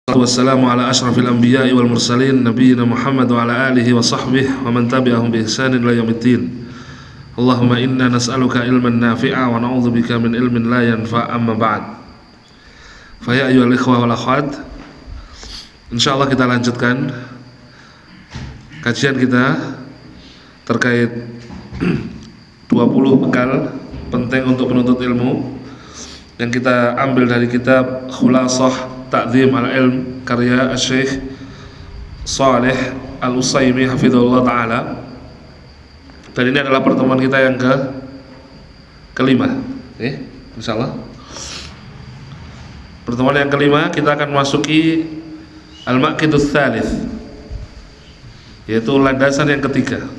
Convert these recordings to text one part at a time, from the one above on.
Wassalamu ala ashrafil anbiya'i wal mursalin nabiyyina Muhammad wa ala alihi wa sahbihi wa man tabi'ahum bi ihsanin ila yaumiddin. Allahumma inna nas'aluka ilman nafi'a wa na'udzubika min ilmin la yanfa'. Amma ba'd. Fa ya ayyuhal ikhwah wal akhwat, insyaallah kita lanjutkan kajian kita terkait 20 bekal penting untuk penuntut ilmu yang kita ambil dari kitab Khulasah Ta'zim al-Ilm karya Syekh Shalih Al-Utsaimin hafizahullah ta'ala. Dan ini adalah pertemuan kita yang kelima, insyaallah. Pertemuan yang kelima kita akan masuki Al-Maqidus Tsalits, yaitu landasan yang ketiga,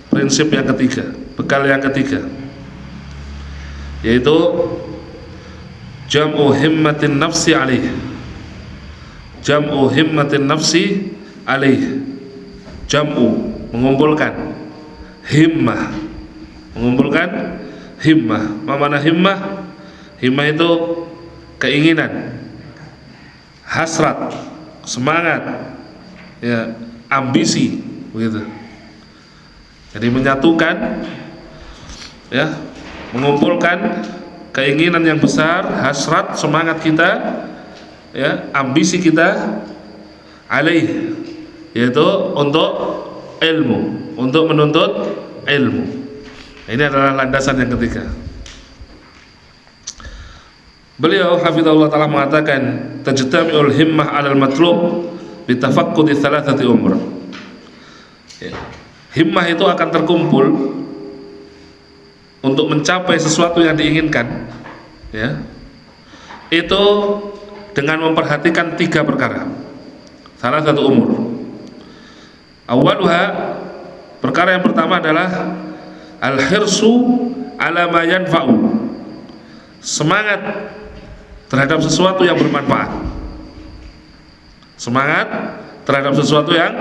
prinsip yang ketiga, bekal yang ketiga, yaitu jam'u himmatin nafsi alaih. Jam'u himmatin nafsi alaih. Jam'u mengumpulkan, himmah mengumpulkan himmah. Apa makna himmah? Himmah itu keinginan, hasrat, semangat, ya, ambisi, begitu. Jadi menyatukan, ya, mengumpulkan keinginan yang besar, hasrat, semangat kita, ya, ambisi kita, alaih, yaitu untuk ilmu, untuk menuntut ilmu. Ini adalah landasan yang ketiga. Beliau hafizahullah ta'ala mengatakan tajtami'ul himmah 'alal matlub bitafaqqudi thalathati umur. Ya. Himmah itu akan terkumpul untuk mencapai sesuatu yang diinginkan, ya, itu dengan memperhatikan tiga perkara. Salah satu umur. Awaluha, perkara yang pertama adalah al-hirsu ala ma yanfa'u, semangat terhadap sesuatu yang bermanfaat. Semangat terhadap sesuatu yang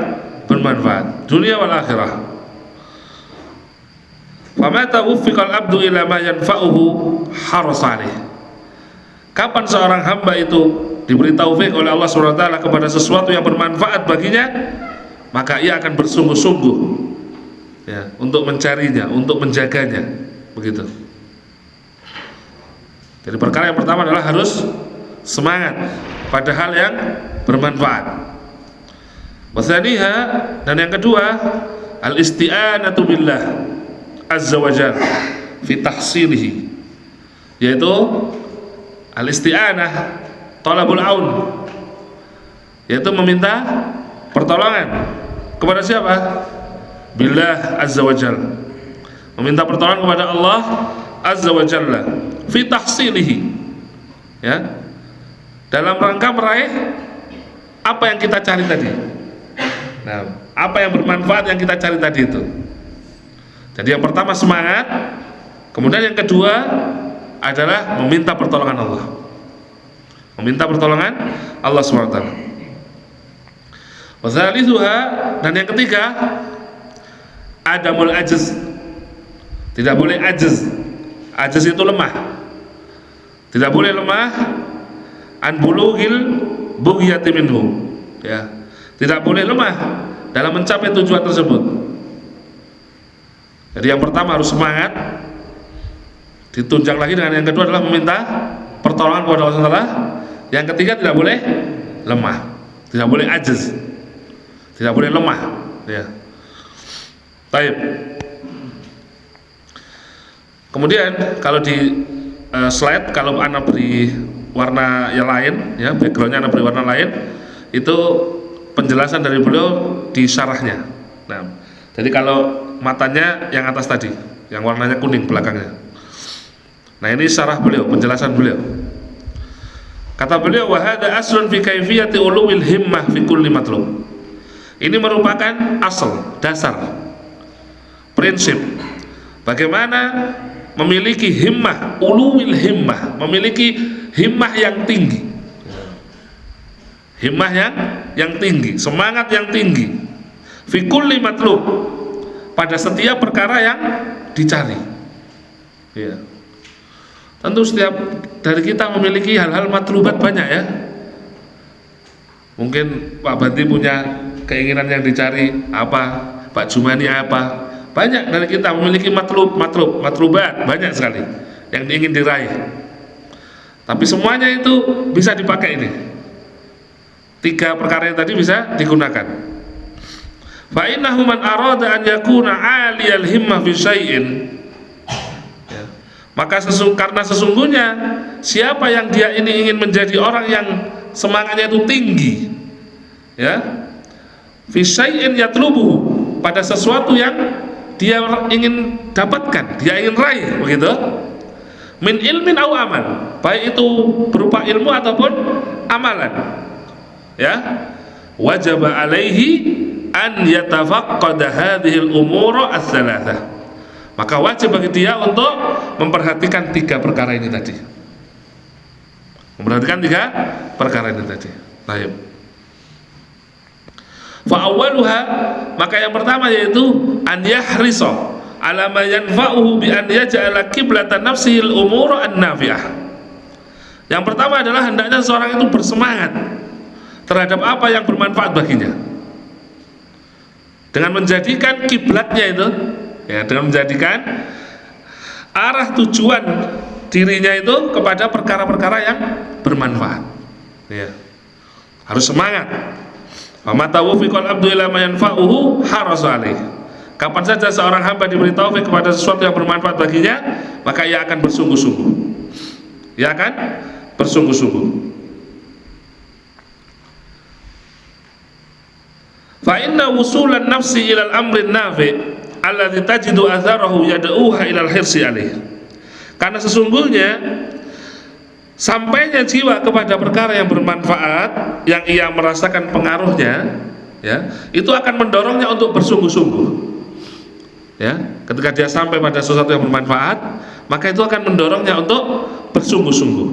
bermanfaat, dunia wal akhirah. Famata wuffiqal abdu ila ma yanfa'uhu harsalih. Kapan seorang hamba itu diberi taufik oleh Allah SWT kepada sesuatu yang bermanfaat baginya, maka ia akan bersungguh-sungguh, ya, untuk mencarinya, untuk menjaganya, begitu. Jadi perkara yang pertama adalah harus semangat pada hal yang bermanfaat. Wasaniha, dan yang kedua, al-isti'anatu billah azza wa jalla fi tahsilihi, yaitu al-isti'anah, talabul aun, yaitu meminta pertolongan kepada siapa? Billah azza wa jalla, meminta pertolongan kepada Allah azza wa jalla fi tahsilihi, ya, dalam rangka meraih apa yang kita cari tadi. Nah, apa yang bermanfaat yang kita cari tadi itu. Jadi yang pertama semangat, kemudian yang kedua adalah meminta pertolongan Allah, meminta pertolongan Allah SWT. Wasalisuha, dan yang ketiga adamul ajz, tidak boleh ajz. Ajz itu lemah, tidak boleh lemah an bulughil bughyati minhu, ya, tidak boleh lemah dalam mencapai tujuan tersebut. Jadi yang pertama harus semangat, ditunjang lagi dengan yang kedua adalah meminta pertolongan kepada Allah SWT. Yang ketiga tidak boleh lemah, tidak boleh ajiz, tidak boleh lemah, ya. Baik. Kemudian kalau di slide, kalau Anda beri warna yang lain, ya, backgroundnya Anda beri warna lain, itu penjelasan dari beliau di syarahnya. Nah, jadi kalau matanya yang atas tadi, yang warnanya kuning belakangnya. Nah, ini syarah beliau, penjelasan beliau. Kata beliau, wa hadza aslun fi kaifiyati uluwil himmah fi kulli matlub. Ini merupakan asal, dasar, prinsip bagaimana memiliki himmah, uluwil himmah, memiliki himmah yang tinggi. Himmah yang tinggi, semangat yang tinggi. Fi kulli matlub, pada setiap perkara yang dicari. Ya. Tentu setiap dari kita memiliki hal-hal matlubat banyak, ya. Mungkin Pak Banti punya keinginan yang dicari apa, Pak Jumani apa. Banyak dari kita memiliki matlubat banyak sekali yang ingin diraih. Tapi semuanya itu bisa dipakai ini. 3 perkara yang tadi bisa digunakan. Fa innahu man arada an yakuna 'aliyal himmah fi syai'in. Ya. Maka karena sesungguhnya siapa yang dia ini ingin menjadi orang yang semangatnya itu tinggi, ya, fi syai'in yatlubuhu, pada sesuatu yang dia ingin dapatkan, dia ingin raih, begitu, min ilmin au amal, baik itu berupa ilmu ataupun amalan, ya, wajib alaihi an yatafaqqada hadhil umura ats-tsalatsah, maka wajib bagi dia untuk memperhatikan 3 perkara ini tadi. Memperhatikan 3 perkara ini tadi. Baik. Fa awwaluha, maka yang pertama yaitu an yahrisa ala ma yanfa'uhu bi an yaj'ala qiblatan nafsihi al-umur an-nafi'ah. Yang pertama adalah hendaknya seorang itu bersemangat terhadap apa yang bermanfaat baginya. Dengan menjadikan kiblatnya itu, ya, dengan menjadikan arah tujuan dirinya itu kepada perkara-perkara yang bermanfaat, ya. Harus semangat. Wa mata wufiqal abdu ila ma yanfa'uhu harasa alaih. Kapan saja seorang hamba diberi taufik kepada sesuatu yang bermanfaat baginya, maka ia akan bersungguh-sungguh. Ia akan bersungguh-sungguh. Fa inna wusulan nafsi ila al-amri an-nafi' alladhi tajidu atharahu yad'uha ila al-hirsi alaih. Karena sesungguhnya sampainya jiwa kepada perkara yang bermanfaat yang ia merasakan pengaruhnya, ya, itu akan mendorongnya untuk bersungguh-sungguh, ya. Ketika dia sampai pada sesuatu yang bermanfaat, maka itu akan mendorongnya untuk bersungguh-sungguh.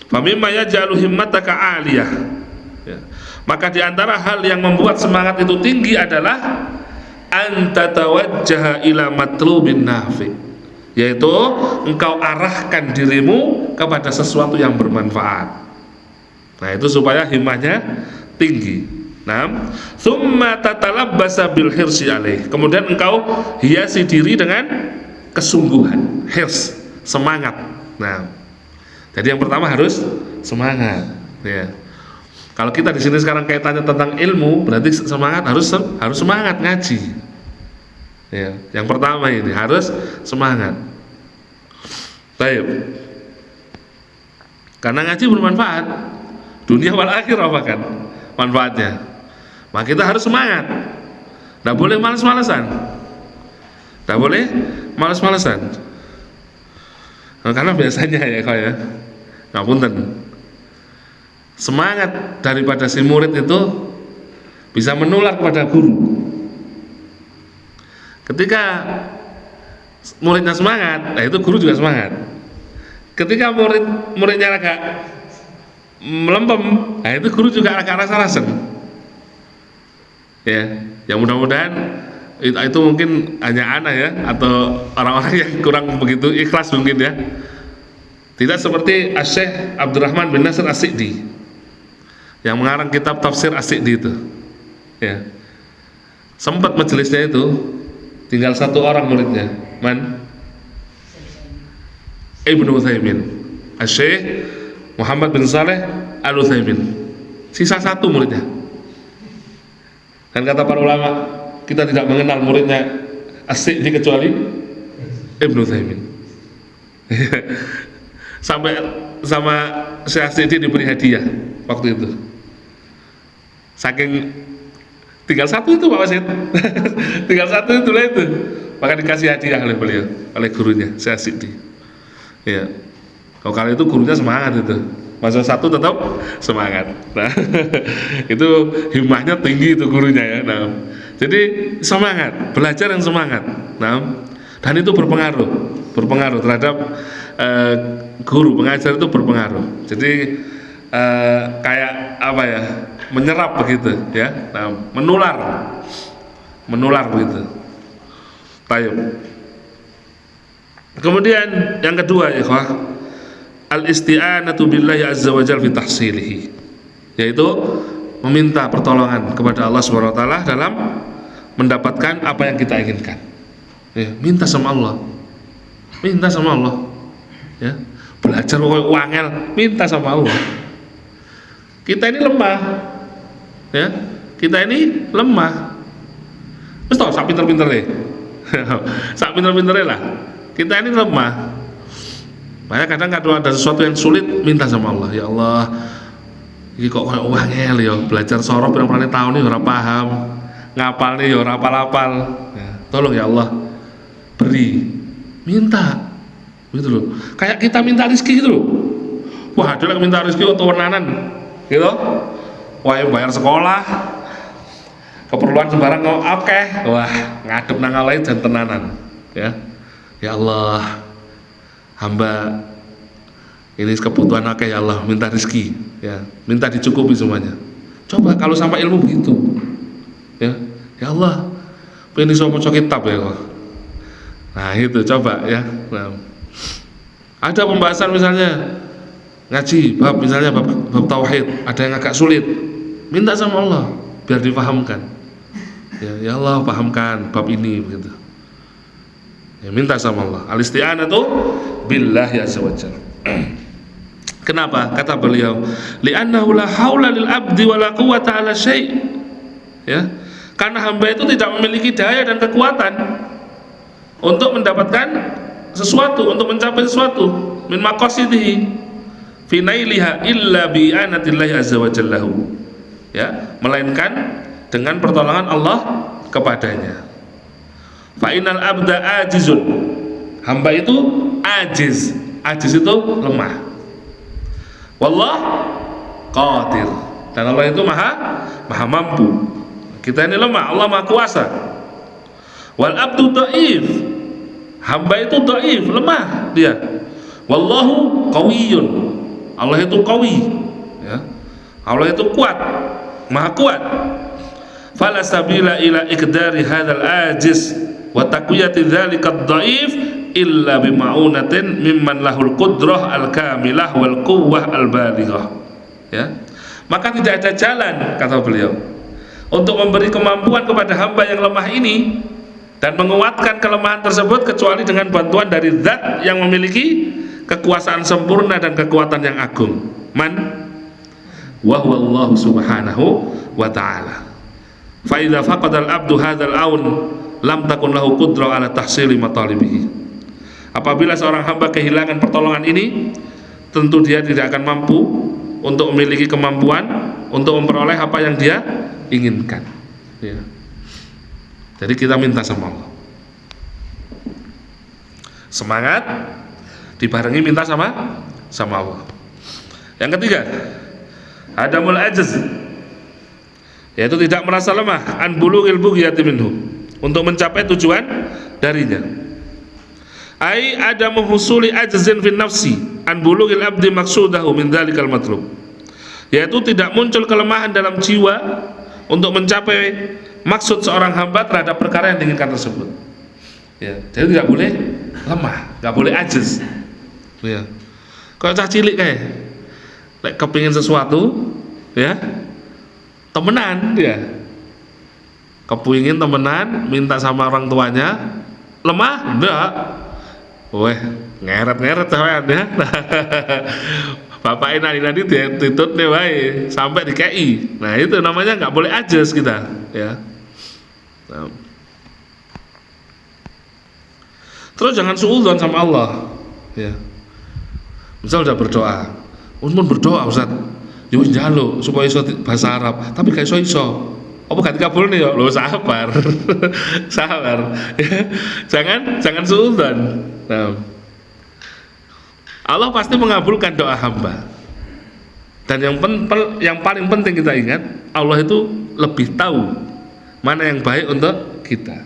Fa mimma yaj'alu himmataka 'aliyah, ya. Maka di antara hal yang membuat semangat itu tinggi adalah an tatawajjaha ila matlubin nafi', yaitu engkau arahkan dirimu kepada sesuatu yang bermanfaat. Nah, itu supaya himmahnya tinggi. Nah, tsumma tatalabbasa bil hirsi alaih. Kemudian engkau hiasi diri dengan kesungguhan, hirs, semangat. Nah, jadi yang pertama harus semangat, ya. Kalau kita di sini sekarang kaitannya tentang ilmu, berarti semangat, harus semangat ngaji. Ya, yang pertama ini harus semangat. Baik. Karena ngaji bermanfaat dunia wal akhirah bahkan manfaatnya. Maka kita harus semangat. Tidak boleh malas-malasan. Tidak boleh malas-malasan. Nah, karena biasanya ya kau ya, ngapunten, semangat daripada si murid itu bisa menular kepada guru. Ketika muridnya semangat, nah itu guru juga semangat. Ketika muridnya agak melempem, nah itu guru juga agak rasa-rasen. Ya, yang mudah-mudahan itu mungkin hanya anak ya, atau orang-orang yang kurang begitu ikhlas mungkin ya. Tidak seperti Syekh Abdurrahman bin Nasir As-Sa'di yang mengarang kitab tafsir As-Sa'di itu. Ya, sempat majelisnya itu tinggal 1 orang muridnya, Ibnu Utsaimin, Syekh Muhammad bin Saleh Al-Utsaimin. Sisa 1 muridnya. Dan kata para ulama, kita tidak mengenal muridnya As-Sa'di kecuali Ibnu Utsaimin. Sampai sama Syekh As-Sa'di diberi hadiah waktu itu. Saking tinggal 1 itu Pak Wasid. Tinggal 1 itulah itu. Maka dikasih hadiah oleh beliau, oleh gurunya Syekh As-Sa'di. Ya. Kalau kali itu gurunya semangat itu. Masa 1 tetap semangat. Nah, itu himmahnya tinggi itu gurunya ya. Nah, jadi semangat, belajar yang semangat. Nah, dan itu berpengaruh terhadap guru pengajar itu berpengaruh. Jadi kayak apa ya? Menyerap begitu ya. Nah, menular begitu. Tayyib. Kemudian yang kedua ya, al-isti'anatu billahi azza wa jalla fi tahsilihi, yaitu meminta pertolongan kepada Allah Subhanahu wa taala dalam mendapatkan apa yang kita inginkan. Ya, minta sama Allah. Minta sama Allah. Ya. Belajar wangel, minta sama Allah. Kita ini lemah. Ya. Kita ini lemah. Wis tau sak pinter-pintere. Sak pinter-pintere lah. Kita ini lemah. Makanya kadang kalau ada sesuatu yang sulit minta sama Allah. Ya Allah, ini kok kayak wangel ya, belajar sorof pirang-pirang tahun ini ora paham, ngapal nih ya ora apal-apal. Ya, tolong ya Allah, beri, minta, gitu loh. Kayak kita minta rezeki gitu loh. Wah, ada yang minta rezeki atau tenanan, gitu. Wah, yang bayar sekolah, keperluan sembarang oke, wah ngadep nang lain dan tenanan, ya. Ya Allah, hamba ini kebutuhan akeh ya Allah, minta rezeki, ya, minta dicukupi semuanya. Coba kalau sampai ilmu begitu, ya, ya Allah, pengen iso maca kitab ya kok. Nah itu coba ya. Nah, ada pembahasan misalnya ngaji bab misalnya bab tauhid, ada yang agak sulit, minta sama Allah biar dipahamkan. Ya, ya Allah pahamkan bab ini begitu. Ya, minta sama Allah. Al-isti'anatu billahi azza wajalla. Kenapa? Kata beliau, li'annahu la haula lil abdi wa la quwwata ala syai'. Ya. Karena hamba itu tidak memiliki daya dan kekuatan untuk mendapatkan sesuatu, untuk mencapai sesuatu min maqasidihi fi nailiha illa bi anatillahi azza wajalla. Ya, melainkan dengan pertolongan Allah kepadanya. Fa innal abda ajizun. Hamba itu ajiz. Ajiz itu lemah. Wallah qadir. Dan Allah itu maha mampu. Kita ini lemah, Allah maha kuasa. Wal abdu dhaif. Hamba itu dhaif, lemah dia. Wallahu qawiyyun. Allah itu qawi, ya. Allah itu kuat, maha kuat. Fala sabila ila iqdari hadzal ajiz wa taqwiyati dzalika ad-dhaif illa bima'unatin mimman lahul qudrah al-kamilah wal quwwah al-balighah. Ya. Maka tidak ada jalan, kata beliau, untuk memberi kemampuan kepada hamba yang lemah ini dan menguatkan kelemahan tersebut kecuali dengan bantuan dari zat yang memiliki kekuasaan sempurna dan kekuatan yang agung. Man wa huwallahu subhanahu wa ta'ala. Fa idza faqada al-'abdu hadzal aun lam takun lahu qudrah ala tahsili matalibihi. Apabila seorang hamba kehilangan pertolongan ini, tentu dia tidak akan mampu untuk memiliki kemampuan untuk memperoleh apa yang dia inginkan, ya. Jadi kita minta sama Allah. Semangat dibarengi minta sama Allah. Yang ketiga, adamul ajiz, yaitu tidak merasa lemah an bulughil bughyati minhu, untuk mencapai tujuan darinya. Ai adamu husuli ajzin fi nafsi an bulughil abdi maqsudahu min dzalikal matlub, yaitu tidak muncul kelemahan dalam jiwa untuk mencapai maksud seorang hamba terhadap perkara yang diinginkan tersebut. Ya, jadi tidak boleh lemah, nggak boleh ajiz. Ya. Kalau cah cilik kayak kepingin sesuatu, ya, temenan dia, kepingin temenan, minta sama orang tuanya, lemah, enggak, weh, ngeret-ngeret sampean ya. Bapak nanti ditutut nih baik sampai di KI. Nah itu namanya nggak boleh ajiz kita, ya. Nah. Terus jangan suudzon sama Allah, ya. Misal udah berdoa, pun berdoa Ustaz, yo njaluk supaya iso bahasa Arab, tapi gak iso. Apa gak dikabul nih ya? Lo sabar. Sabar. Ya. Jangan suudzon. Nah. Allah pasti mengabulkan doa hamba. Dan yang paling penting kita ingat, Allah itu lebih tahu mana yang baik untuk kita.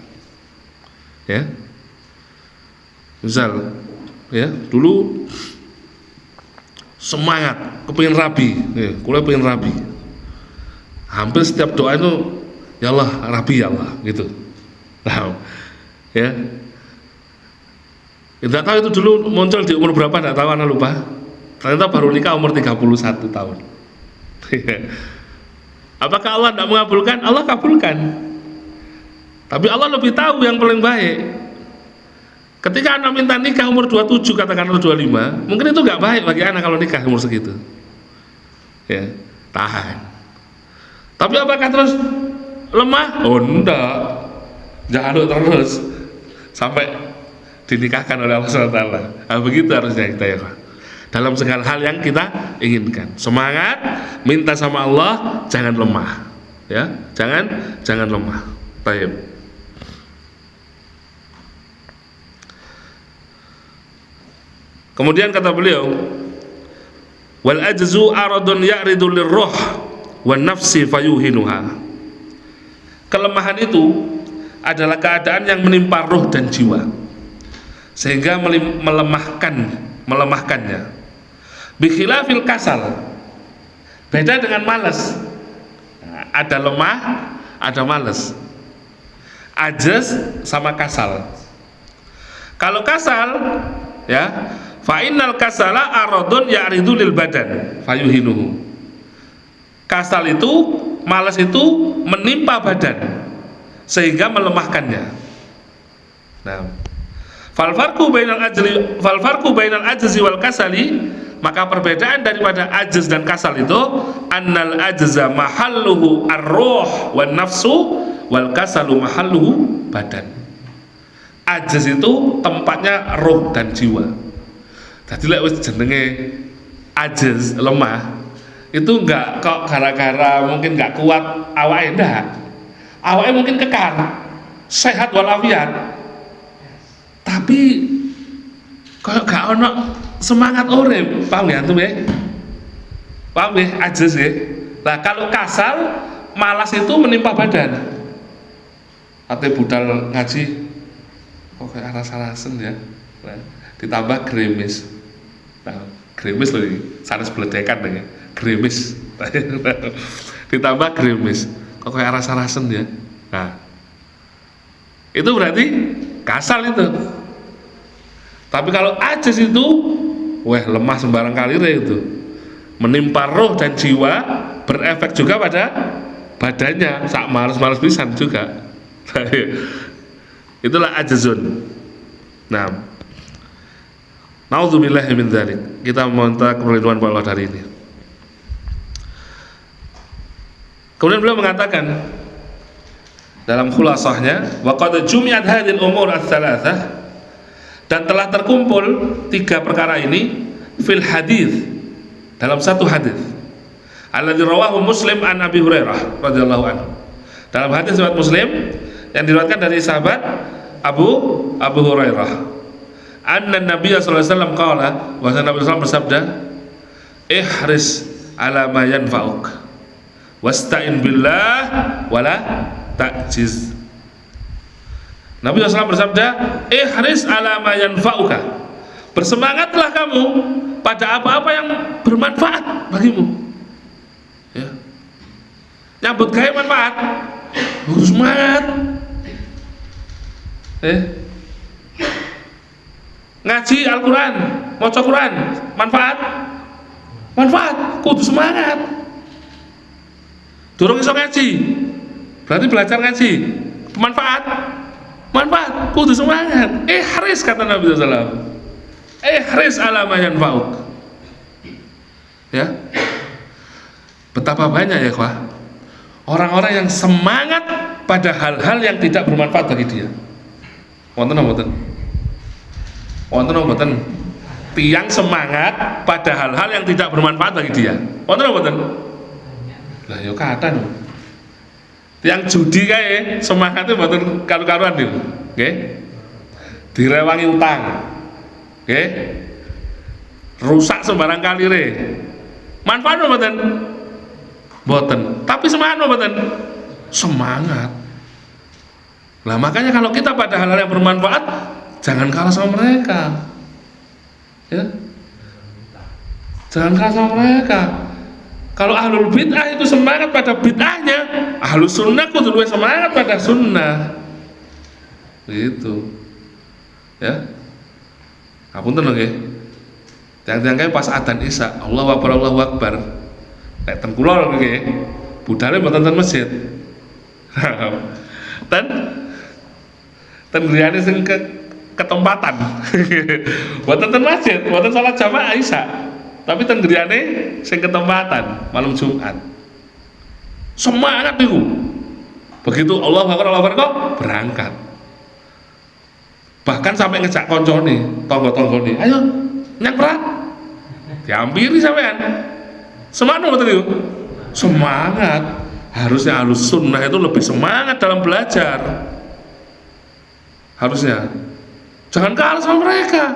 Ya. Misal, ya, dulu semangat kepingin rabi, ya, kuliah pengen rabi. Hampir setiap doa itu ya Allah rabi ya Allah gitu. Nah, ya. Tidak tahu itu dulu muncul di umur berapa, tidak tahu, anak lupa. Ternyata baru nikah umur 31 tahun. Apakah Allah tidak mengabulkan? Allah kabulkan. Tapi Allah lebih tahu yang paling baik. Ketika anak minta nikah umur 27 katakanlah 25, mungkin itu nggak baik bagi anak kalau nikah umur segitu. Ya, tahan. Tapi apakah terus lemah? Oh enggak. Jangan terus sampai dinikahkan oleh Allah SWT. Nah, begitu harusnya kita ya Pak. Dalam segala hal yang kita inginkan. Semangat, minta sama Allah, jangan lemah. Ya, jangan lemah. Baik. Kemudian kata beliau, wal ajzu aradun ya'ridu lirruh wan nafsi fayuhinuha. Kelemahan itu adalah keadaan yang menimpa roh dan jiwa sehingga melemahkannya. Bikhilafil kasal, beda dengan malas. Ada lemah, ada malas. Ajaz sama kasal. Kalau kasal, ya, fa innal kasala aradun ya'ridu lil badan fayuhinuhu. Kasal itu, malas itu menimpa badan sehingga melemahkannya. Nah, fal farqu bainal ajzi wal kasali, maka perbedaan daripada ajz dan kasal itu annal ajza mahalluhu ar-ruh wan nafsu wal kasalu mahalluhu badan. Ajz itu tempatnya roh dan jiwa. Jadi lek wis jenenge ajz, lemah, itu enggak kok gara-gara mungkin enggak kuat awake, enggak. Awake mungkin kekar, sehat walafiat. Tapi kalau gak ono semangat urip, paham ya antum ya? Paham ya, ajz ya. Nah, kalau kasal, malas itu menimpa badan. Ate budal ngaji kok kayak aras-arasen ya. Nah, ditambah gremis. Nah, gremis loh ini, sanes beledekan ya. Gremis. Ditambah gremis. Kok kayak aras-arasen ya. Nah, itu berarti kasal itu. Tapi kalau ajaz itu, wah lemah sembarang kali itu, menimpa roh dan jiwa, berefek juga pada badannya, sak males-males pisan juga. Itulah ajazun. Nah, naudzubillahi min dzalik. Kita meminta perlindungan kepada Allah dari ini. Kemudian beliau mengatakan dalam khulasahnya, wa qad jumi'at hadhil umur ats-tsalatsah, dan telah terkumpul tiga perkara ini fil hadis, dalam satu hadis alladzi rawahu Muslim an Abi Hurairah radhiyallahu anhu, dalam hadis riwayat Muslim yang diriwayatkan dari sahabat Abu Hurairah, anna Nabi sallallahu alaihi wasallam qala, bahwa Nabi sallallahu bersabda, ihris ala ma yanfa'uk wasta'in billah wala ta'jiz. Nabi SAW bersabda, ihris ala ma yanfa'uka, bersemangatlah kamu pada apa-apa yang bermanfaat bagimu, ya. Nyambut gawe manfaat, harus semangat. Ngaji Al-Quran, maca Quran, manfaat, kudu semangat. Durung iso ngaji, berarti belajar ngaji, manfaat, kudu semangat. Ihris, kata Nabi SAW, ihris ala ma yanfa'uk. Ya, betapa banyak ya Wah, orang-orang yang semangat pada hal-hal yang tidak bermanfaat bagi dia. Wonten tiang semangat pada hal-hal yang tidak bermanfaat bagi dia. Wonten lah yo kata no. Tiang judi kae semangatnya mboten karu-karuan lho, nggih. Direwangi utang. Nggih. Rusak sembarang kalire. Manfaat mboten? Mboten. Tapi semangat mboten? Semangat. Lah makanya kalau kita pada hal-hal yang bermanfaat, jangan kalah sama mereka. Ya. Jangan kalah sama mereka. Kalau ahlul bid'ah itu semangat pada bid'ahnya, ahlus sunnah kudu luwih semangat pada sunnah. Gitu. Ya. Ngapunten lho nggih. Tiang-tiang kae pas adzan Isya, Allahu Akbar, Allahu Akbar. Nek ten kula nggih, budale mboten ten masjid. ten griyane sing ketempatan. Mboten ten masjid, mboten salat jamaah Isya. Tapi ten griyane sing ketempatan malam Jumat. Semangat niku. Begitu Allahu Akbar kok berangkat. Bahkan sampai ngejak koncone, tangga-tanggane, ayo nyangprat. Diampiri sampean. Semangat betul itu. Semangat. Harusnya Ahlus Sunnah itu lebih semangat dalam belajar. Harusnya. Jangan kalah sama mereka.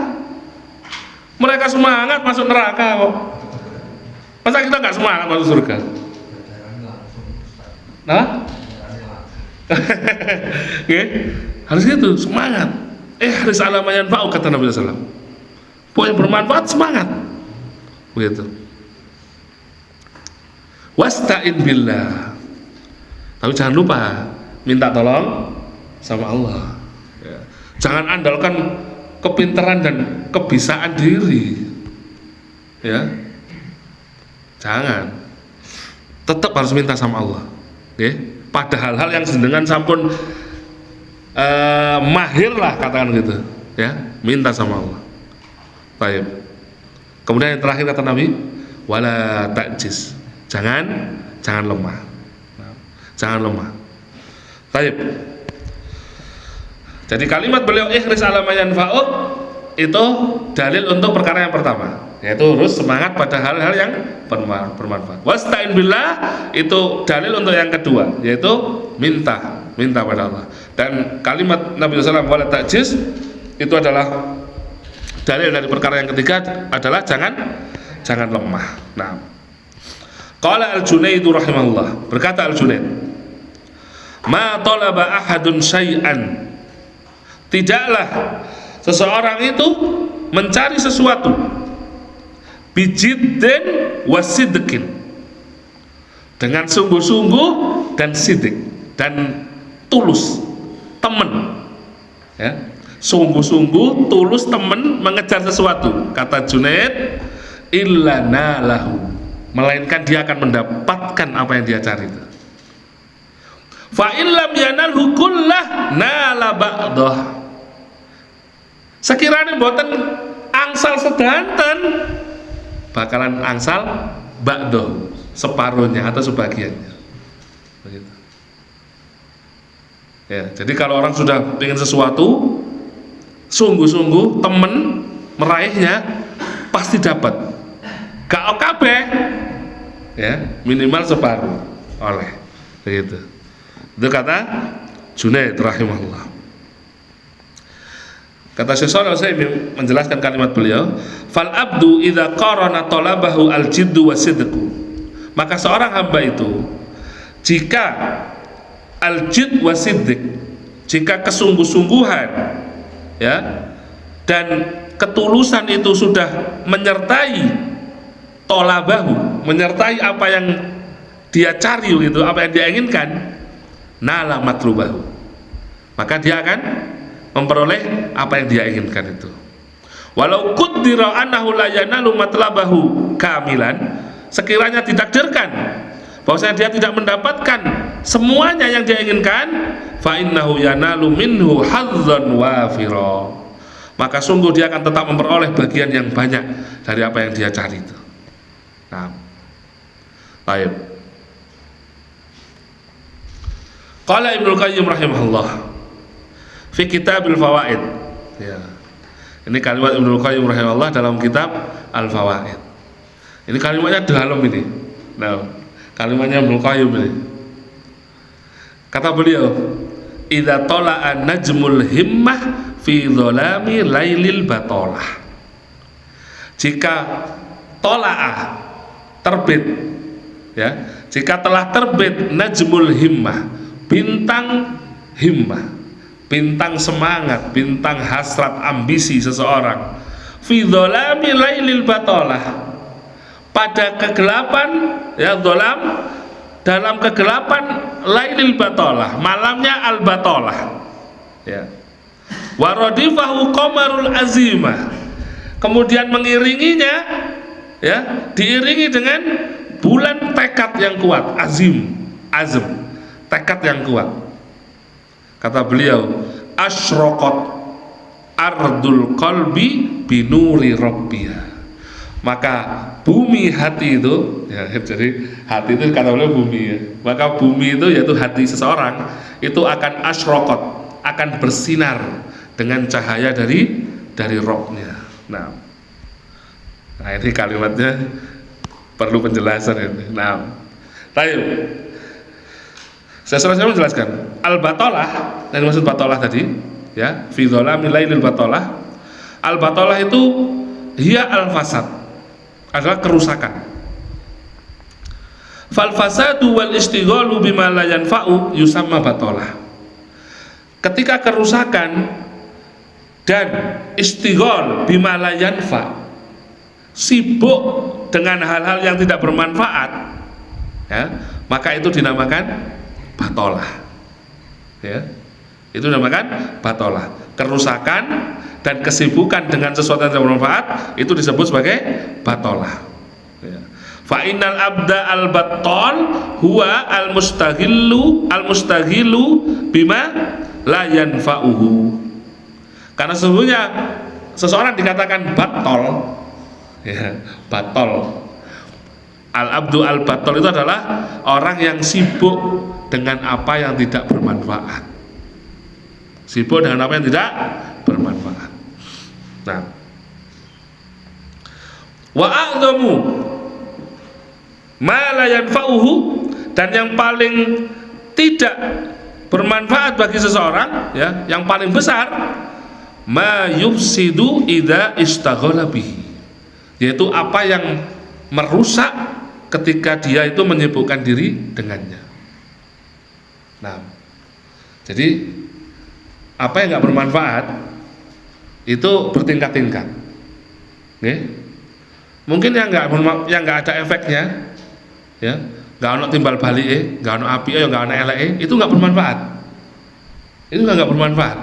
Mereka semangat masuk neraka kok. Masa kita nggak semangat masuk surga? Nah? Harus gitu, semangat. Harus alamayan fa'u kata Nabi SAW. Poin bermanfaat semangat. Begitu. Wasta'in billah. Tapi jangan lupa minta tolong sama Allah. Ya. Jangan andalkan kepintaran dan kebisaan diri. Ya. Jangan. Tetap harus minta sama Allah. Okay? Pada hal-hal yang dengan sampun mahir lah katakan gitu, ya, minta sama Allah. Baik. Kemudian yang terakhir kata Nabi, wala ta'jiz. Jangan lemah. Jangan lemah. Baik. Jadi kalimat beliau ihris ala ma yanfa'uk itu dalil untuk perkara yang pertama, yaitu harus semangat pada hal-hal yang bermanfaat. Wasta'in billah itu dalil untuk yang kedua, yaitu minta pada Allah. Dan kalimat Nabi SAW wala ta'jiz itu adalah dalil dari perkara yang ketiga adalah jangan lemah. Nah, qala Al-Junaid rahimahullah, berkata Al-Junaid, ma talaba ahadun syai'an, tidaklah seseorang itu mencari sesuatu bijiddin wasidqin, dengan sungguh-sungguh dan sidik dan tulus, temen, ya, sungguh-sungguh tulus temen mengejar sesuatu, kata Junaid, illa nalahu, melainkan dia akan mendapatkan apa yang dia cari itu. Fa illam yanalhu kullah nala ba'dah, sekiranya boten angsal sedanten bakalan angsal ba'dah, separuhnya atau sebagiannya. Begitu. Ya, jadi kalau orang sudah ingin sesuatu sungguh-sungguh temen meraihnya pasti dapat. Gak OKB, ya, minimal separuh oleh. Begitu. Itu kata Junaid rahimahullah. Kata Syekh Shalih Al-Utsaimin menjelaskan kalimat beliau, fal abdu idza qarana talabahu al-jiddu wasidqu, maka seorang hamba itu jika al-jidd wasidq, jika kesungguh-sungguhan, ya, dan ketulusan itu sudah menyertai talabahu, menyertai apa yang dia cari itu, apa yang dia inginkan, nala matlubahu, maka dia akan memperoleh apa yang dia inginkan itu. Walau qaddara annahu la yanalu matlabahu kamilan, sekiranya ditakdirkan bahwasanya dia tidak mendapatkan semuanya yang dia inginkan, fa innahu yanalu minhu hazzan wafira, maka sungguh dia akan tetap memperoleh bagian yang banyak dari apa yang dia cari itu. Nah, baik. Qala Ibnu Qayyim rahimahullah fi Kitabil Fawaid. Ya. Ini kalimat Ibnu Qayyim rahimahullah dalam kitab Al-Fawaid. Ini kalimatnya dalam ini. Nah, kalimatnya Ibnu Qayyim ini. Kata beliau, idza tala'a najmul himmah fi dzalami lailil batalah. Jika tola'a terbit, ya, jika telah terbit najmul himmah, bintang himmah, bintang semangat, bintang hasrat ambisi seseorang, fi dzalami lailil batalah, pada kegelapan, ya, dzalam, dalam kegelapan lailil batalah, malamnya al batalah, ya, wa radifahu qamarul azimah, kemudian mengiringinya, ya, diiringi dengan bulan tekad yang kuat, azim, azm, tekad yang kuat. Kata beliau, asyraqat ardul qalbi binuri rabbiha. Maka bumi hati itu, ya, jadi hati itu kata beliau bumi ya. Maka bumi itu yaitu hati seseorang itu akan asyraqat, akan bersinar dengan cahaya dari Rabb-nya. Nah, ini kalimatnya perlu penjelasan ini. Nah, baik. Saya menjelaskan al-batalah, yang dimaksud batalah tadi, ya, fi dzalamil lailil batalah. Al-batalah itu hiya al-fasad, adalah kerusakan. Fal fasadu wal istighalu bima la yanfa'u yusamma batalah. Ketika kerusakan dan istighal bima la yanfa', sibuk dengan hal-hal yang tidak bermanfaat, ya, maka itu dinamakan batalah. Ya, itu dinamakan batalah. Kerusakan dan kesibukan dengan sesuatu yang tidak bermanfaat itu disebut sebagai batalah. Ya. Fa innal abda al battal huwa al mustaghilu bima la yanfa'uhu. Karena sesungguhnya seseorang dikatakan battal, ya, battal. Al abdu al battal itu adalah orang yang sibuk dengan apa yang tidak bermanfaat. Sibuk dengan apa yang tidak bermanfaat. Nah, wa a'dhamu ma la yanfa'uhu, dan yang paling tidak bermanfaat bagi seseorang, ya, yang paling besar, ma yufsidu idza istaghala bihi, yaitu apa yang merusak ketika dia itu menyibukkan diri dengannya. Nah, jadi apa yang nggak bermanfaat itu bertingkat-tingkat. Mungkin yang nggak ada efeknya, ya, nggak ada timbal balik, nggak ada api, nggak ada elek, itu nggak bermanfaat. Itu nggak bermanfaat.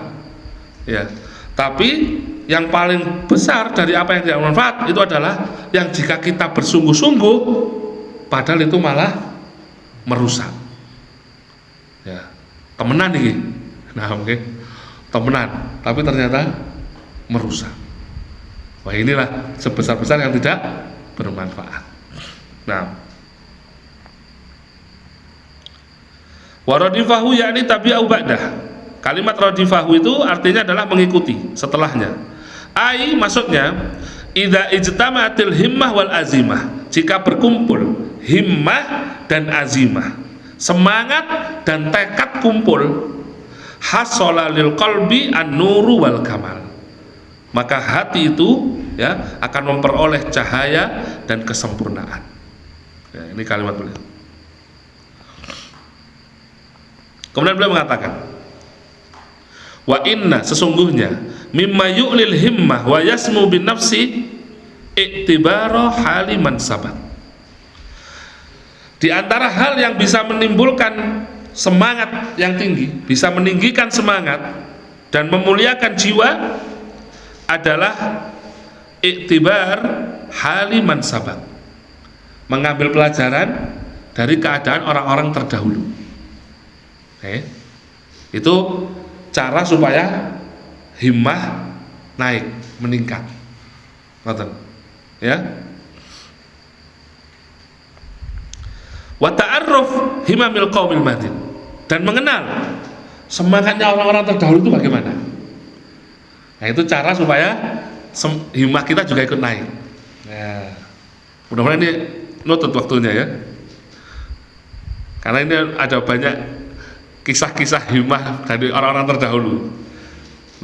Ya, tapi yang paling besar dari apa yang tidak bermanfaat itu adalah yang jika kita bersungguh-sungguh, padahal itu malah merusak. Ya, temenan nih. Nah, oke. Temenan, tapi ternyata merusak. Wah, inilah sebesar-besar yang tidak bermanfaat. Nah, waradifahu yakni tabi'u ba'dah. Kalimat radifahu itu artinya adalah mengikuti setelahnya. Ai maksudnya idza ijtama'atil himmah wal azimah, jika berkumpul himmah dan azimah, semangat dan tekad kumpul, hasala lil qalbi an-nuru wal kamal, maka hati itu, ya, akan memperoleh cahaya dan kesempurnaan. Ya, ini kalimat beliau. Kemudian beliau mengatakan, wa inna, sesungguhnya, mimma yu'lil himmah wa yasmu bin nafsi i'tibara haliman sabat. Di antara hal yang bisa menimbulkan semangat yang tinggi, bisa meninggikan semangat dan memuliakan jiwa adalah iktibar haliman sabat, mengambil pelajaran dari keadaan orang-orang terdahulu. Itu cara supaya himmah naik, meningkat. Ya. Wa ta'arruf himamil qaumil madin, dan mengenal semangatnya orang-orang terdahulu itu bagaimana. Nah, itu cara supaya himmah kita juga ikut naik. Nah, mudah-mudahan ini nutut waktunya, ya, karena ini ada banyak kisah-kisah himmah dari orang-orang terdahulu.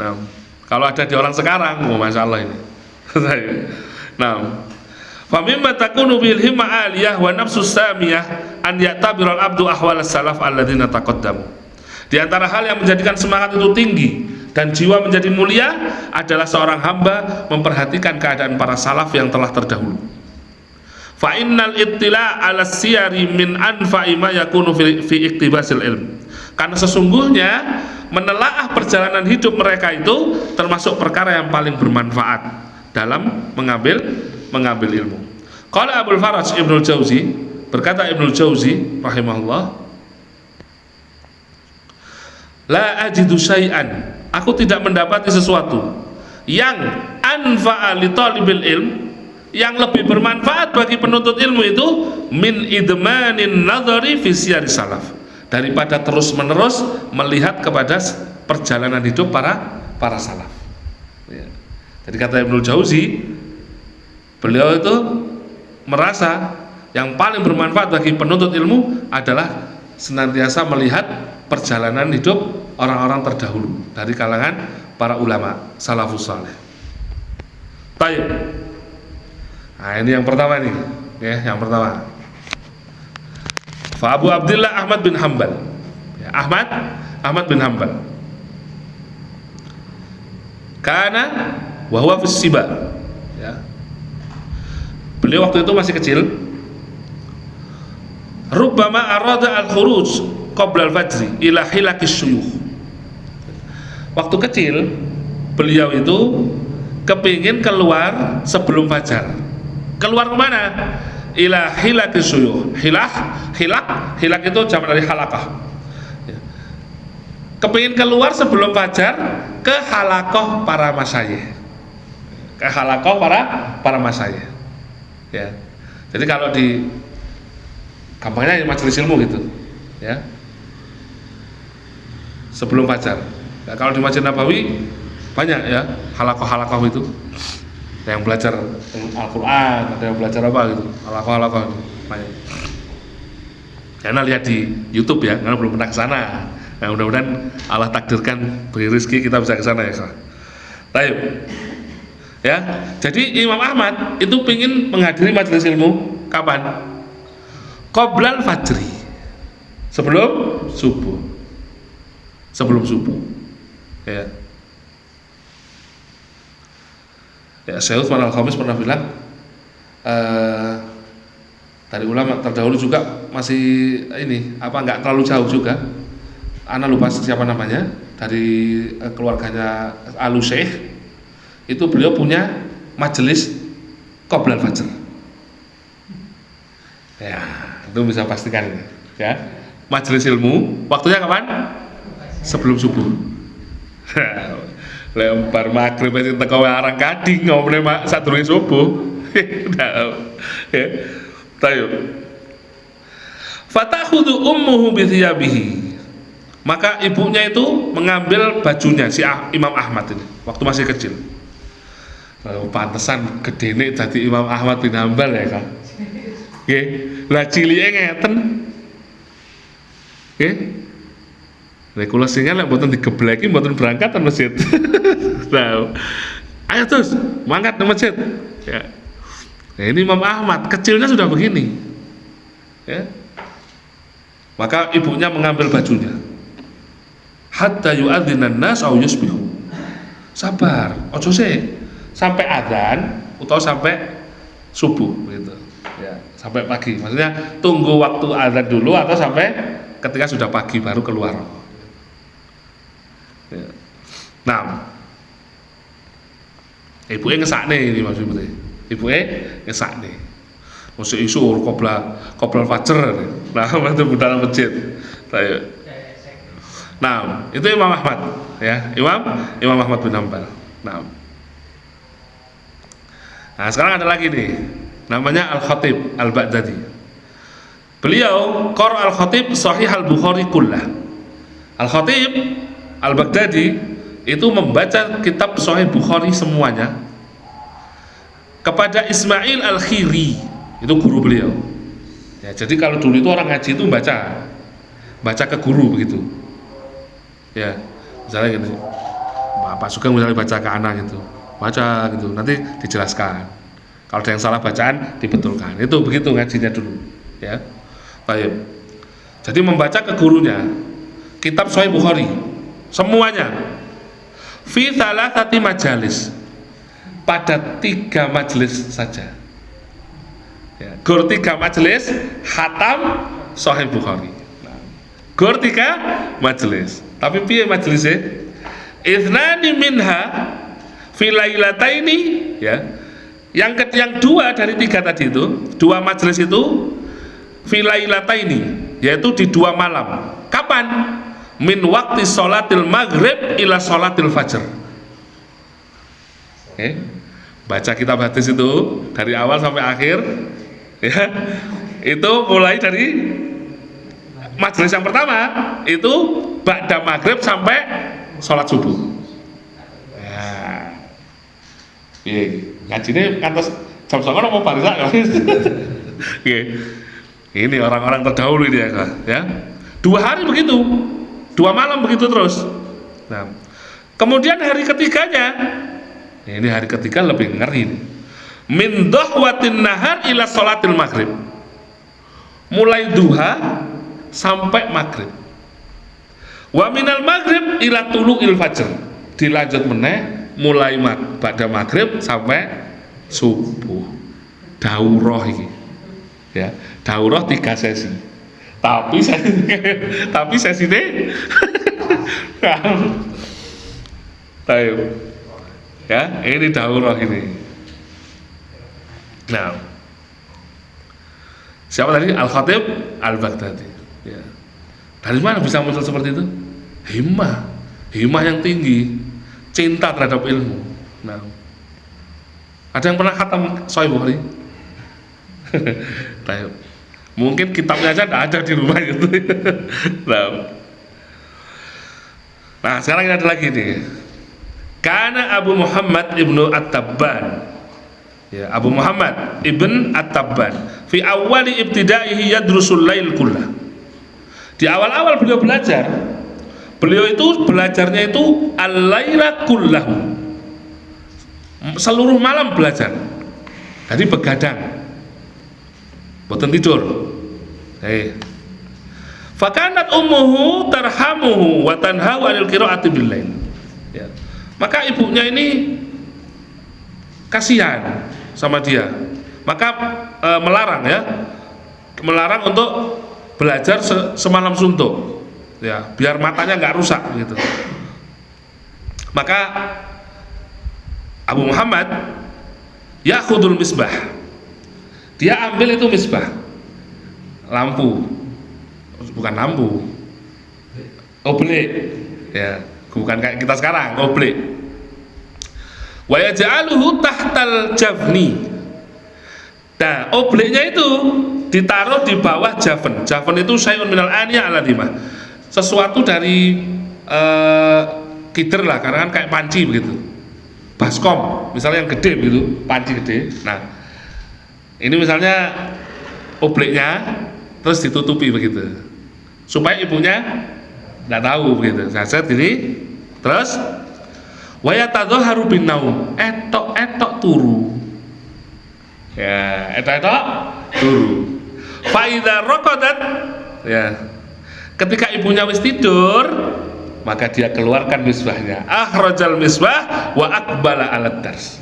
Nah, kalau ada di orang sekarang, masya Allah ini. Nah, famimma takunu bil himmah aliyah wa nafsus samiyah an ya'tabiral abdu ahwal salaf alladzina taqaddamu. Di antara hal yang menjadikan semangat itu tinggi dan jiwa menjadi mulia adalah seorang hamba memperhatikan keadaan para salaf yang telah terdahulu. Fa innal ittila' 'ala siyari min anfa'i ma yakunu fi iktibasil ilm. Karena sesungguhnya menelaah perjalanan hidup mereka itu termasuk perkara yang paling bermanfaat dalam mengambil ilmu. Qala Abul Faraj Ibnul Jauzi, berkata Ibnul Jauzi rahimahullah, La ajidu syai'an, aku tidak mendapati sesuatu yang anfa'a li talibil ilm, yang lebih bermanfaat bagi penuntut ilmu itu, min idmanin nadhari fi siyari salaf, daripada terus menerus melihat kepada perjalanan hidup para salaf. Ya. Jadi kata Ibnul Jauzi, beliau itu merasa yang paling bermanfaat bagi penuntut ilmu adalah senantiasa melihat perjalanan hidup orang-orang terdahulu dari kalangan para ulama salafus saleh. Baik. Nah, ini yang pertama nih, ya, yang pertama. Fa Abu Abdillah Ahmad bin Hanbal. Ya, Ahmad bin Hanbal. Karena wa huwa fis siba. Ya. Beliau waktu itu masih kecil. Rubbama arada al-khuruj qabla al-fajri ila hilakis syuyukh. Waktu kecil beliau itu kepingin keluar sebelum fajar. Keluar kemana? Ila hilakis syuyukh. Hilak itu jamak dari halaqah. Kepingin keluar sebelum fajar ke halaqah para masyayikh. Ke halaqah para masyayikh. Ya. Jadi kalau di gampangnya majelis ilmu gitu, ya, sebelum fajar. Nah, kalau di Masjid Nabawi banyak ya halaqah itu, ada yang belajar Al-Quran, ada yang belajar apa gitu, halaqah itu banyak. Karena lihat di YouTube ya, karena belum pernah ke sana. Nah, mudah-mudahan Allah takdirkan beri rezeki kita bisa ke sana ya. Baik. Ya, jadi Imam Ahmad itu pingin menghadiri majelis ilmu kapan? Qoblal fajri, sebelum subuh. Ya. Ya, Syekh Utsman Al-Khamis pernah bilang dari ulama terdahulu juga masih ini nggak terlalu jauh juga. Ana lupa siapa namanya, dari keluarganya Al-Syekh, itu beliau punya majelis qoblal fajr. Ya, itu bisa pastikan ya. Majelis ilmu waktunya kapan? Sebelum subuh. Lempar maghrib itu teko arang kading ngomongnya sadurunge subuh. Ya. Tayo. Fatakhudhu ummuhu bi thiyabihi. Maka ibunya itu mengambil bajunya si Imam Ahmad ini waktu masih kecil. Pantesan gedene dadi Imam Ahmad bin Hanbal ya, Kak. Nggih, lah cilike ngeten. Nggih. Lek kula singan lek mboten digebleki mboten berangkat nang masjid. Nah, ayo terus mangkat nang masjid. Ya. Nah, ini Imam Ahmad kecilnya sudah begini. Ya. Maka ibunya mengambil bajunya. Hatta yu'adzinan nas au yusbihu. Sabar, ojo sih sampai adzan atau sampai subuh gitu. Ya, sampai pagi. Maksudnya tunggu waktu adzan dulu atau sampai ketika sudah pagi baru keluar. Ya. Nah, ibuke ngesakne ini maksudnya. Ibuke ngesakne. Mesti isu qoblal fajr. Nah, itu budal masjid. Nah, itu Imam Ahmad ya, Imam Ahmad bin Hanbal. Nah, sekarang ada lagi nih, namanya Al-Khatib Al-Baghdadi. Beliau qara Al-Khatib Sahih Al-Bukhari kullah. Al-Khatib Al-Baghdadi itu membaca kitab Sahih Bukhari semuanya kepada Ismail Al-Khiri, itu guru beliau. Ya, jadi kalau dulu itu orang ngaji itu baca ke guru begitu. Ya, misalnya gitu, Pak Sugeng misalnya baca ke anak gitu, baca gitu, nanti dijelaskan. Kalau ada yang salah bacaan dibetulkan. Itu begitu ngajinya dulu, ya. Baik. Jadi membaca ke gurunya kitab Sahih Bukhari semuanya. Fi thalathati majalis, pada 3 majelis saja. Ya, gur 3 majelis khatam Sahih Bukhari. Gur 3 majelis. Tapi piye majelisnya? Ithnani minha fi lailataini, ya. Yang 2 dari 3 tadi itu, 2 majelis itu fi lailataini, yaitu di 2 malam. Kapan? min waqti sholatil maghrib ila sholatil fajr. Oke. Baca kitab hadis itu dari awal sampai akhir ya. Itu mulai dari majelis yang pertama itu ba'da maghrib sampai sholat subuh. Ya. Iya, ngajine kantos jam 09.00 mau barisak ya. Oke. Ini orang-orang terdahulu ini ya. 2 hari begitu. 2 malam begitu terus. Nah, kemudian hari ketiganya, ini hari ketiga lebih ngeri nih. Min dhahwatin nahar ila sholatil maghrib. Mulai duha sampai maghrib. Wa minal maghrib ila tulu'il fajr. Dilanjut meneh mulai pada maghrib sampai subuh. Daurah iki. Ya, daurah 3 sesi. Tapi sesi ini tahu ya, ini daurah ini. Nah, siapa tadi? Al-Khatib Al-Baghdadi ya. Dari mana bisa muncul seperti itu? Himmah yang tinggi, cinta terhadap ilmu. Nah, ada yang pernah khatam Sahih Bukhari? Tahu. Mungkin kitabnya aja tidak ada di rumah gitu. Nah, sekarang ini ada lagi nih. Karena Abu Muhammad ibnu At-Tabban, ya, Abu Muhammad ibn At-Tabban, fi awali ibtidaihi yadrusul lail kullah. Di awal-awal beliau belajar, beliau itu belajarnya itu al-laila kullahu, seluruh malam belajar. Jadi begadang, boten tidur. Fakanat ummuhu tarhamuhu wa tanhahu 'anil qira'ati bil lail. Ya. Maka ibunya ini kasihan sama dia. Maka melarang untuk belajar semalam suntuk. Ya, biar matanya nggak rusak gitu. Maka Abu Muhammad ya'khudul misbah. Dia ambil itu misbah, lampu, bukan lampu, oblek, ya, bukan kayak kita sekarang, oblek. Wa yaj'aluhu tahtal jafni. Nah, obleknya itu ditaruh di bawah jafen. Jafen itu syai'un minal aniyah aladimah, sesuatu dari kider lah, karena kan kayak panci begitu, baskom, misalnya yang gede begitu, panci gede. Nah, ini misalnya obleknya terus ditutupi begitu supaya ibunya tidak tahu begitu. Saset gini terus wayatadhaharu bin naum, etok turu. Ya, etok turu. Fa idza raqadat, ya. Ketika ibunya wis tidur, maka dia keluarkan misbahnya. Akhrajal misbah wa aqbala 'alad dars.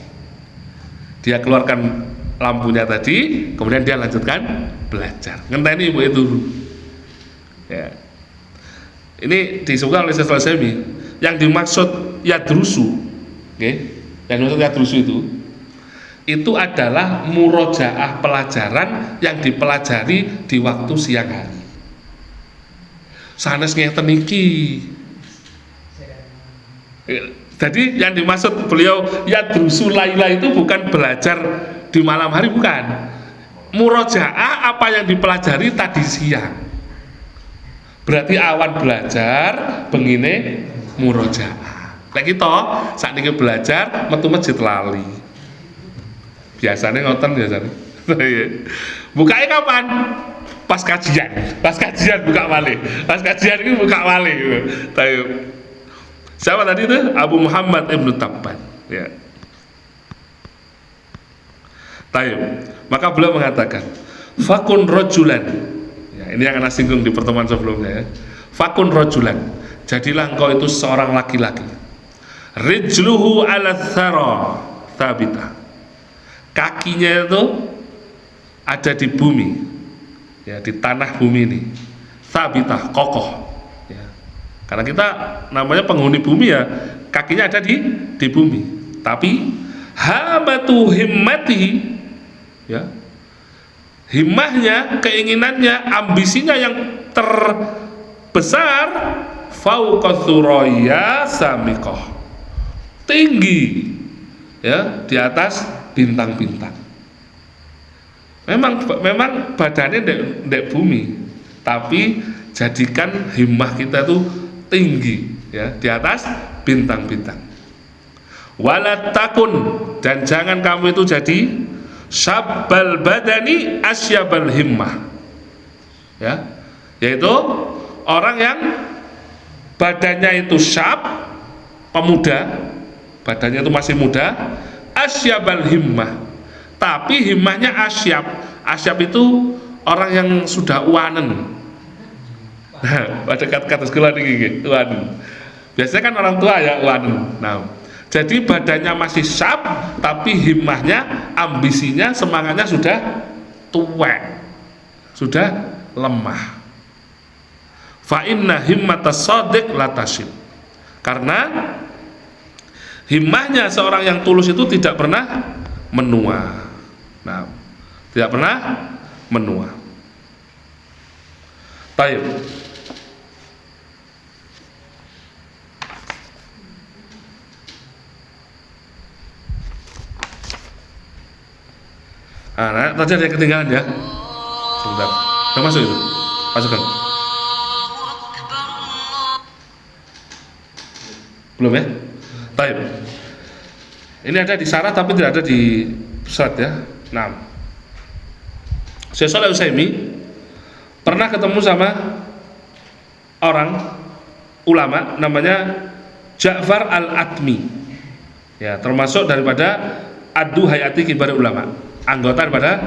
Dia keluarkan lampunya tadi, kemudian dia lanjutkan belajar. Ngenteni ibu itu. Ya. Ini disebutkan oleh Syekh Al-Utsaimin, yang dimaksud yadrusu, okay? Yang dimaksud yadrusu itu adalah murojaah pelajaran yang dipelajari di waktu siang hari. Sanes ngeten iki. Jadi yang dimaksud beliau yadrusu laila itu bukan belajar di malam hari, bukan. Murojaah apa yang dipelajari tadi siang. Berarti awan belajar, bengine murojaah. Lek kita saat ini belajar metu masjid lali. Biasanya ngoten biasanya. Bukanya kapan? Pas kajian buka malih. Pas kajian ini buka malih. Siapa tadi itu? Abu Muhammad ibnu Tabban. Ya. Taib. Maka beliau mengatakan, fakun rojulan. Ya, ini yang anak singgung di pertemuan sebelumnya. Ya. Fakun rojulan. Jadilah engkau itu seorang laki-laki. Rijluhu ala thara thabita. Kakinya itu ada di bumi, ya, di tanah bumi ini. Thabita, kokoh. Ya. Karena kita namanya penghuni bumi, ya, kakinya ada di bumi. Tapi hamatu himmatihi, ya, himmahnya, keinginannya, ambisinya yang terbesar, fauqa thuraya samiqah, tinggi ya di atas bintang-bintang. Memang badannya ndek bumi, tapi jadikan himmah kita tuh tinggi ya di atas bintang-bintang. Wala takun, dan jangan kamu itu jadi syabbal badani asyabal himmah, ya, yaitu orang yang badannya itu syab, pemuda, badannya itu masih muda, asyabal himmah, tapi himmahnya asyab. Asyab itu orang yang sudah wanen. Nah, pada kata sekolah ini wanen. Biasanya kan orang tua ya wanen. Nah, jadi badannya masih syab, tapi himmahnya, ambisinya, semangatnya sudah tua, sudah lemah. Fa inna himmatas shadiq la tashib, karena himmahnya seorang yang tulus itu tidak pernah menua. Nah, tidak pernah menua. Baik. Nah, tadi ada yang ketinggalan ya. Sebentar. Udah masuk itu? Masukkan. Belum ya? Baik. Ini ada di syarah tapi tidak ada di slide ya. Nah, Syekh Shalih Al-Utsaimin pernah ketemu sama orang ulama namanya Ja'far Al-Atmi. Ya, termasuk daripada Adu Hayati Kibar Ulama, anggota daripada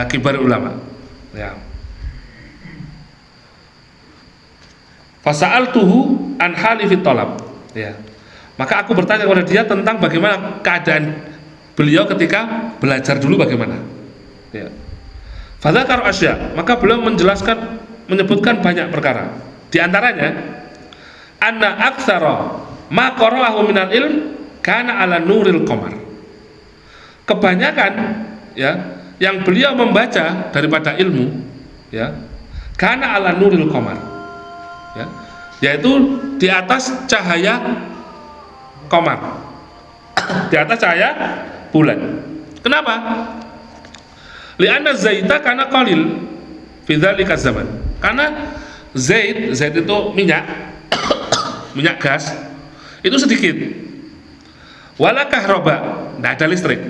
Kibar Ulama. Ya. Fasa'altuhu an hali fit talab. Ya. Maka aku bertanya kepada dia tentang bagaimana keadaan beliau ketika belajar dulu bagaimana. Ya. Fadzakar asya, maka beliau menjelaskan, menyebutkan banyak perkara. Di antaranya anna aktsara ma qara'ahu minal ilm kana ala nuril qamar. Kebanyakan ya yang beliau membaca daripada ilmu ya kana ala nuril qamar, ya, yaitu di atas cahaya qamar, di atas cahaya bulan. Kenapa? Li'anna zaita kana qalil fi dzalika zaman. Karena zait itu minyak minyak gas itu sedikit. Wala kahroba, tidak ada listrik.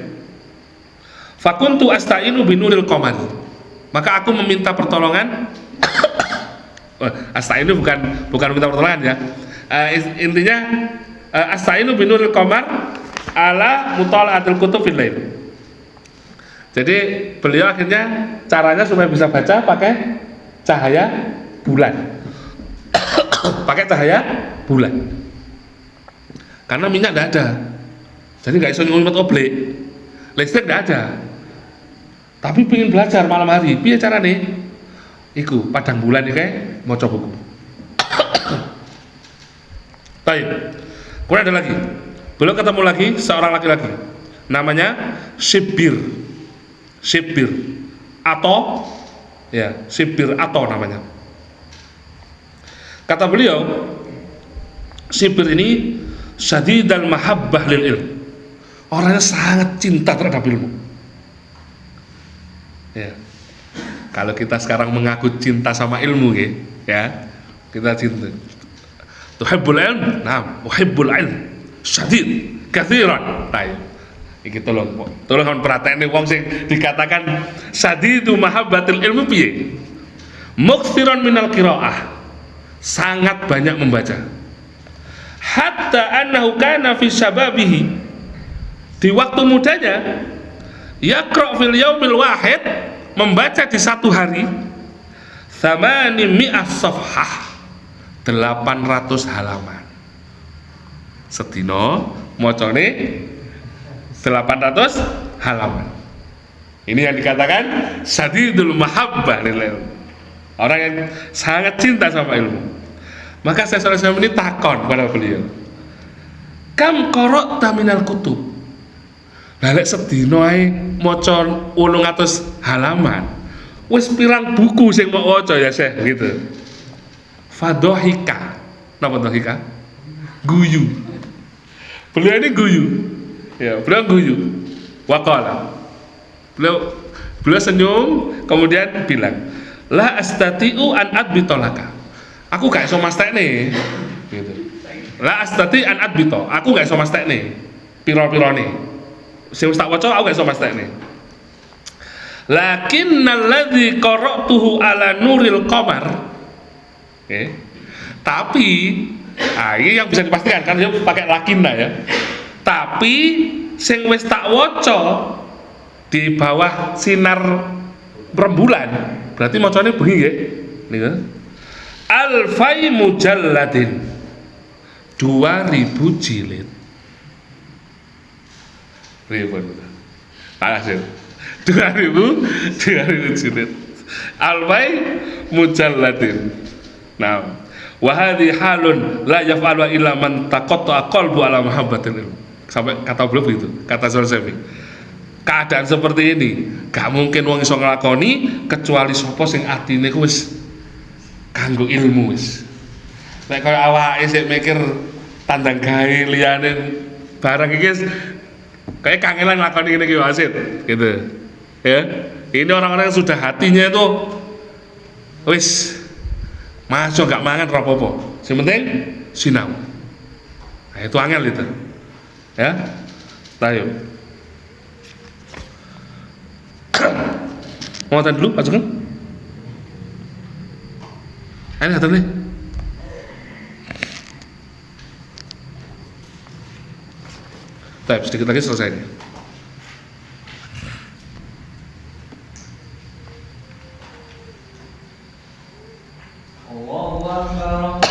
Fakuntu asta'inu binuril qamar, maka aku meminta pertolongan. Asta'inu bukan minta pertolongan ya. Intinya asta'inu binuril qamar ala mutala'atil kutub fil lail. Jadi beliau akhirnya caranya supaya bisa baca pakai cahaya bulan. Pakai cahaya bulan. Karena minyak tidak ada. Jadi nggak iso ngumpet oblek. Listrik tidak ada. Tapi pengen belajar malam hari, piye carane? Iku padang bulan iki maca buku. Baik. Kemudian ada lagi. Beliau ketemu lagi seorang laki-laki. Namanya Shibir. Shibir atau ya, Shibir atau namanya. Kata beliau, Shibir ini syadidal mahabbah lil ilm. Orangnya sangat cinta terhadap ilmu. Ya. Kalau kita sekarang mengaku cinta sama ilmu ya, kita cinta. Tuhibbul ilm, nah, uhibbul ilm. Syadid, katsiran. Baik. Iki tolong perhatiin nih wong sing dikatakan syadidu mahabbatil ilmu piye? Muksiran minal qiraah. Sangat banyak membaca. Hatta annahu kana fi syababihi. Di waktu mudanya yaqra fil yaumil wahid, membaca di satu hari 800 safhah, 800 halaman. Sedina macane 800 halaman. Ini yang dikatakan syadidul mahabbah lil ilm. Orang yang sangat cinta sama ilmu. Maka saya ini takon pada beliau, kam qara'ta minal kutub. Lek sedina ae maca 800 halaman. Wis pirang buku sing mau waca ya Syekh gitu. Fadhahika. Napa dhahika? Guyu. Beliau ini guyu. Ya, beliau guyu. Waqala. Beliau senyum kemudian bilang, "La astati'u an adbitolaka." Aku gak iso mastekne. Gitu. La astati an adbito. Aku gak iso mastekne. Piro-pirone. Sing wis tak waca aku gak iso mastekne. Lakinnal ladzi qara'tuhu ala nuril qamar. Oke. Tapi ini yang bisa dipastikan kan dia pakai lakinna ya. Tapi sing wis tak waca di bawah sinar rembulan, berarti macane bengi nggih. Niku. Alfai mujalladin. 2000 jilid. Ribut. Hasil 2000 jilid. Alfai mujalladin. Nah, wa hadhi halun la yaf'alu illa man taqatta qalbu ala muhabbatil ilm. Sampai kata beliau begitu, kata Zulsemi. Keadaan seperti ini gak mungkin wong iso nglakoni kecuali sapa sing atine ku wis kanggo ilmu wis. Nek kaya awake sik mikir tandang gawe liyane barang iki kayak kangelan nglakoni ngene iki wasit gitu. Ya. Ini orang-orang yang sudah hatinya itu wis masuk gak mangan rapopo. Yang penting sinau. Nah, itu angel itu. Ya. Ayo. Mau tanya dulu, Pak Sugeng? Ini kata nih. Baik, sedikit lagi selesai nih. Allahu Akbar.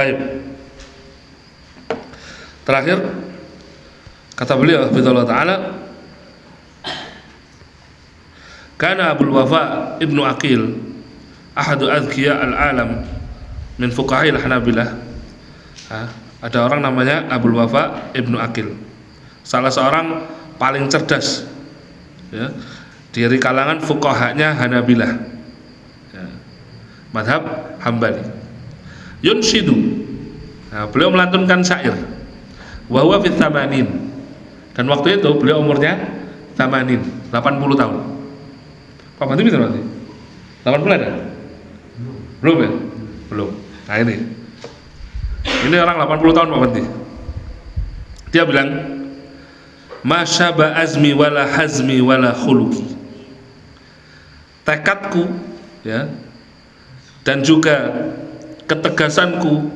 Baik. Terakhir kata beliau Hafizahullah Ta'ala, kana Abul Wafa Ibnu Aqil ahadu adkiya al-alam min fuqahil Hanabilah. Ada orang namanya Abul Wafa Ibnu Aqil, salah seorang paling cerdas ya, dari kalangan fuqahanya Hanabilah ya, madhab Hambali. Yunshidu, beliau melantunkan syair, wa huwa fi tsamanin, dan waktu itu beliau umurnya 80 tahun. Pak Banti bisa berarti 80 ada? Belum ya? Belum. Nah ini orang 80 tahun Pak Banti. Dia bilang, masyaba azmi wala hazmi wala khuluki, tekadku ya, dan juga ketegasanku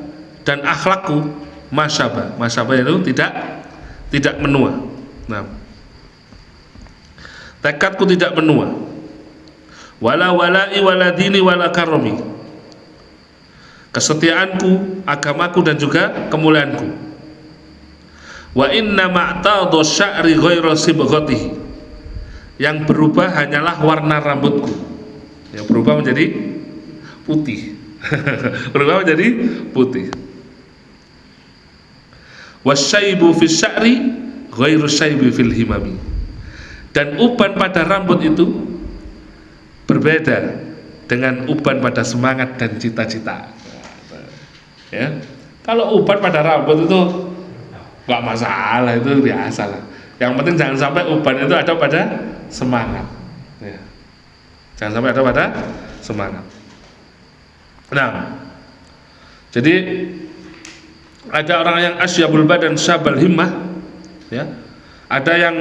dan akhlakku, masyaba itu tidak menua. Nah, tekadku tidak menua, wala walai wala dini wala karomi, kesetiaanku, agamaku dan juga kemuliaanku. Wa inna ma'tadhu sya'ri ghairu sibghatihi, yang berubah hanyalah warna rambutku, yang berubah menjadi putih. Berubah menjadi putih. Wasyaibu fi sya'ri ghairu syaibi fil himami, dan uban pada rambut itu berbeda dengan uban pada semangat dan cita-cita. Ya, kalau uban pada rambut itu nggak masalah, itu biasa lah. Yang penting jangan sampai uban itu ada pada semangat. Ya. Jangan sampai ada pada semangat. Nah, jadi ada orang yang asyabul badan syabal himmah, ya. Ada yang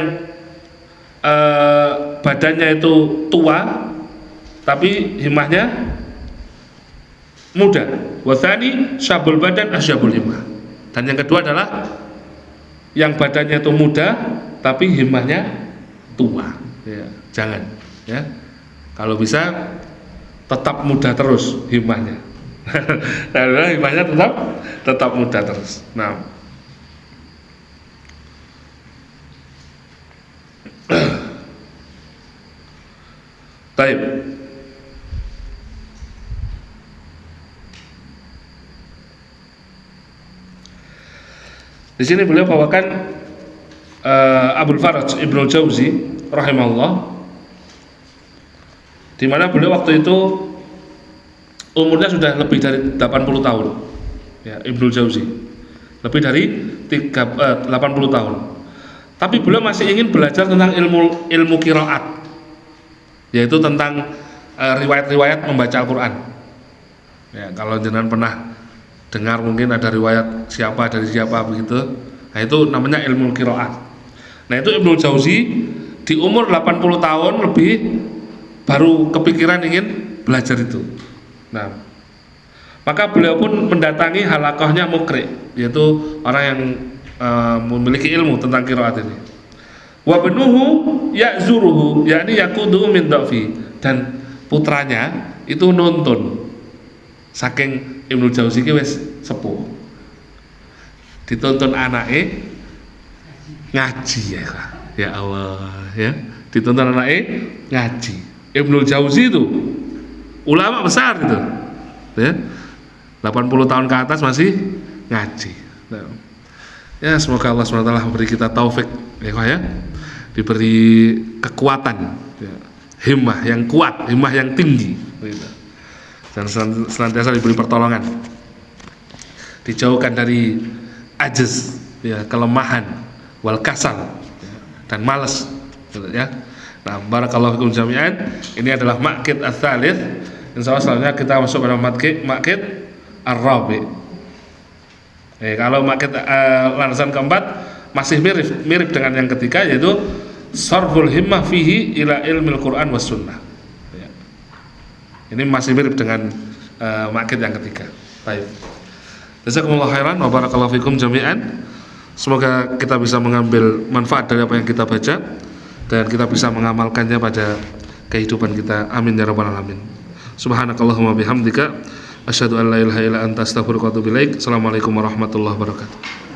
badannya itu tua tapi himmahnya muda. Wathani syabul badan asyabul himmah. Dan yang kedua adalah yang badannya itu muda tapi himmahnya tua. Ya, jangan, ya. Kalau bisa tetap muda terus himmahnya. Karena himmahnya tetap muda terus. Nah, baik. Di sini beliau bawakan Abul Faraj Ibnu Jauzi rahimahullah, di mana beliau waktu itu umurnya sudah lebih dari 80 tahun. Ya, Ibnu Jauzi lebih dari 80 tahun. Tapi beliau masih ingin belajar tentang ilmu qiraat, yaitu tentang riwayat-riwayat membaca Al-Qur'an. Ya, kalau jenengan pernah dengar mungkin ada riwayat siapa dari siapa begitu. Nah, itu namanya ilmu qiraat. Nah, itu Ibnu Jauzi di umur 80 tahun lebih baru kepikiran ingin belajar itu. Nah, maka beliau pun mendatangi halaqahnya muqri, yaitu orang yang memiliki ilmu tentang qiraat ini. Wa benuhu ya'zuruhu, yakni yaqudu min dhafi, dan putranya itu nuntun. Saking Ibnu Jauzi ki wis sepuh, dituntun anake ngaji ya Allah ya, dituntun anake ngaji. Ibnu Jauzi itu ulama besar gitu ya, 80 tahun ke atas masih ngaji. Nah, ya semoga Allah SWT memberi kita taufik ya, diberi kekuatan ya, himmah yang kuat, himmah yang tinggi gitu. Dan senantiasa diberi pertolongan, dijauhkan dari ajaz ya, kelemahan, wal kasal ya, dan malas gitu, ya. Nah, barakallahu fikum jami'an. Ini adalah maqid ats-tsalits. Insyaallah selanjutnya kita masuk pada maqid ar-rabi'. Kalau maqid landasan keempat masih mirip dengan yang ketiga, yaitu sarful himmah fihi ila ilmil Qur'an was sunnah. Ya. Ini masih mirip dengan maqid yang ketiga. Baik. Jazakumullah khairan wa barakallahu fikum jami'an. Semoga kita bisa mengambil manfaat dari apa yang kita baca dan kita bisa mengamalkannya pada kehidupan kita. Amin ya rabbal alamin. Subhanakallahumma bihamdika Asyhadu an la ilaha illa anta astaghfiruka wa atubu ilaik. Assalamualaikum warahmatullahi wabarakatuh.